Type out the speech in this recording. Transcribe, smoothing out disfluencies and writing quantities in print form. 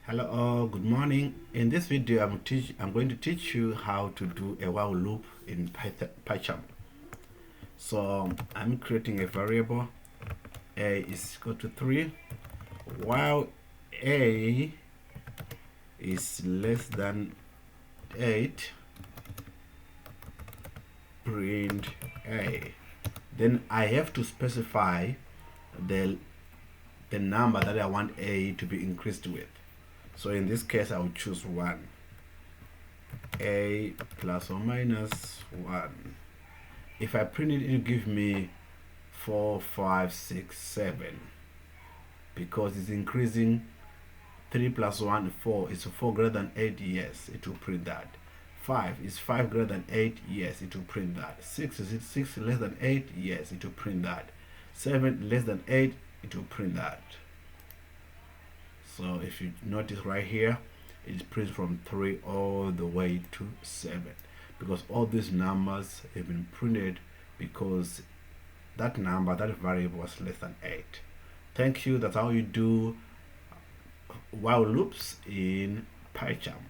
Hello, good morning. In this video, I'm going to teach you how to do a while loop in PyCharm. So I'm creating a variable. A is equal to 3, while a is less than 8. Print a. Then I have to specify the number that I want a to be increased with. So in this case, I will choose 1. A plus or minus 1. If I print it, it will give me 4, 5, 6, 7, because it's increasing. 3 plus 1, 4. Is 4 greater than 8? Yes, it will print that. 5 is 5 greater than 8? Yes, it will print that. 6 is it 6 less than 8? Yes, it will print that. 7 less than 8? It will print that. So if you notice right here, it prints from 3 all the way to 7, because all these numbers have been printed because that number, that variable, was less than 8. Thank you. That's how you do while loops in PyCharm.